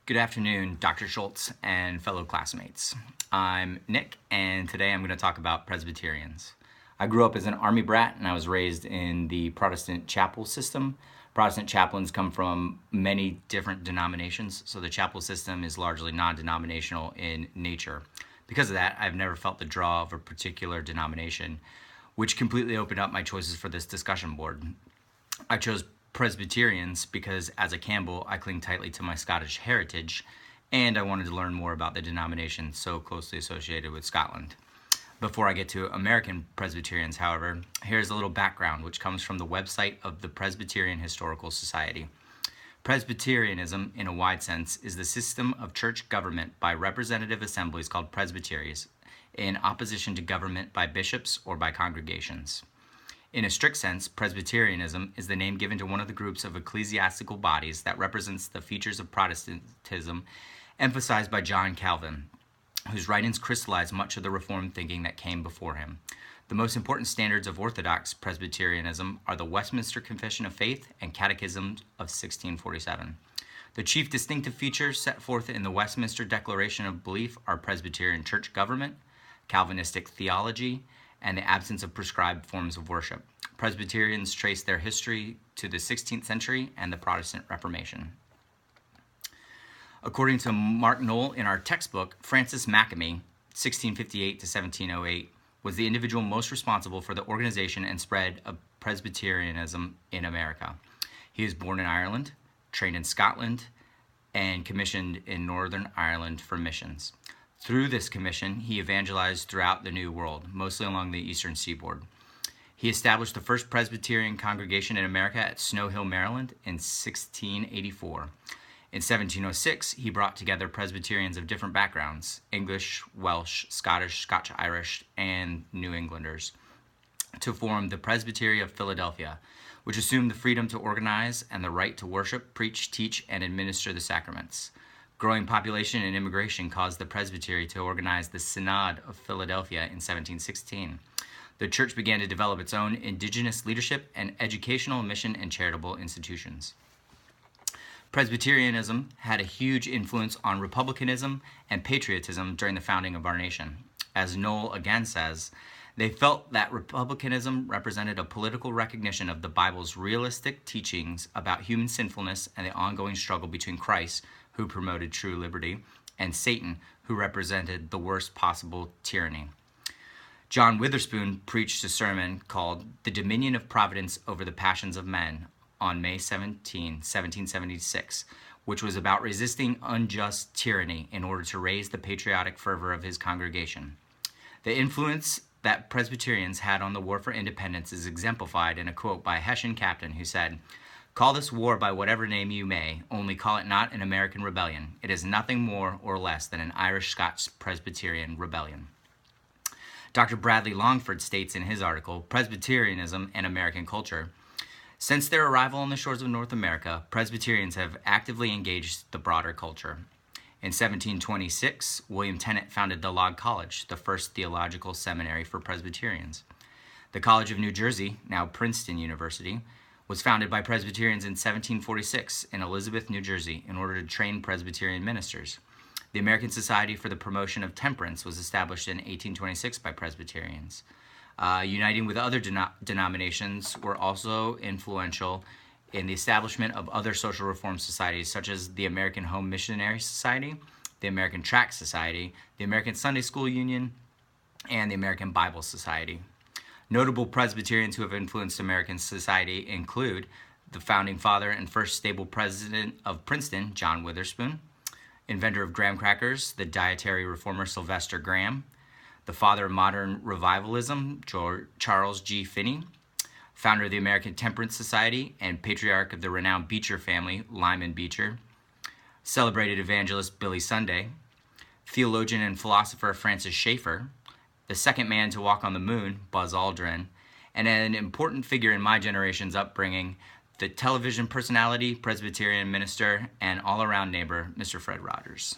Good afternoon, Dr. Schultz and fellow classmates. I'm Nick, and today I'm going to talk about Presbyterians. I grew up as an Army brat, and I was raised in the Protestant chapel system. Protestant chaplains come from many different denominations, so the chapel system is largely non-denominational in nature. Because of that, I've never felt the draw of a particular denomination, which completely opened up my choices for this discussion board. I chose Presbyterians because, as a Campbell, I cling tightly to my Scottish heritage, and I wanted to learn more about the denomination so closely associated with Scotland. Before I get to American Presbyterians, however, here's a little background which comes from the website of the Presbyterian Historical Society. Presbyterianism, in a wide sense, is the system of church government by representative assemblies called presbyteries, in opposition to government by bishops or by congregations. In a strict sense, Presbyterianism is the name given to one of the groups of ecclesiastical bodies that represents the features of Protestantism emphasized by John Calvin, whose writings crystallized much of the Reformed thinking that came before him. The most important standards of Orthodox Presbyterianism are the Westminster Confession of Faith and Catechism of 1647. The chief distinctive features set forth in the Westminster Declaration of Belief are Presbyterian church government, Calvinistic theology, and the absence of prescribed forms of worship. Presbyterians trace their history to the 16th century and the Protestant Reformation. According to Mark Knoll in our textbook, Francis Makemie, 1658 to 1708, was the individual most responsible for the organization and spread of Presbyterianism in America. He was born in Ireland, trained in Scotland, and commissioned in Northern Ireland for missions. Through this commission, he evangelized throughout the New World, mostly along the eastern seaboard. He established the first Presbyterian congregation in America at Snow Hill, Maryland in 1684. In 1706, he brought together Presbyterians of different backgrounds, English, Welsh, Scottish, Scotch-Irish, and New Englanders, to form the Presbytery of Philadelphia, which assumed the freedom to organize and the right to worship, preach, teach, and administer the sacraments. Growing population and immigration caused the Presbytery to organize the Synod of Philadelphia in 1716. The church began to develop its own indigenous leadership and educational, mission, and charitable institutions. Presbyterianism had a huge influence on republicanism and patriotism during the founding of our nation. As Knoll again says, they felt that republicanism represented a political recognition of the Bible's realistic teachings about human sinfulness and the ongoing struggle between Christ, who promoted true liberty, and Satan, who represented the worst possible tyranny. John Witherspoon preached a sermon called The Dominion of Providence Over the Passions of Men on May 17, 1776, which was about resisting unjust tyranny in order to raise the patriotic fervor of his congregation. The influence that Presbyterians had on the war for independence is exemplified in a quote by a Hessian captain who said, "Call this war by whatever name you may, only call it not an American rebellion. It is nothing more or less than an Irish-Scots Presbyterian rebellion." Dr. Bradley Longford states in his article, Presbyterianism and American Culture, "Since their arrival on the shores of North America, Presbyterians have actively engaged the broader culture. In 1726, William Tennent founded the Log College, the first theological seminary for Presbyterians. The College of New Jersey, now Princeton University, was founded by Presbyterians in 1746 in Elizabeth, New Jersey, in order to train Presbyterian ministers. The American Society for the Promotion of Temperance was established in 1826 by Presbyterians. Uniting with other denominations were also influential in the establishment of other social reform societies, such as the American Home Missionary Society, the American Tract Society, the American Sunday School Union, and the American Bible Society. Notable Presbyterians who have influenced American society include the founding father and first stable president of Princeton, John Witherspoon, inventor of graham crackers, the dietary reformer Sylvester Graham, the father of modern revivalism, Charles G. Finney, founder of the American Temperance Society and patriarch of the renowned Beecher family, Lyman Beecher, celebrated evangelist Billy Sunday, theologian and philosopher Francis Schaeffer, the second man to walk on the moon, Buzz Aldrin, and an important figure in my generation's upbringing, the television personality, Presbyterian minister, and all-around neighbor, Mr. Fred Rogers.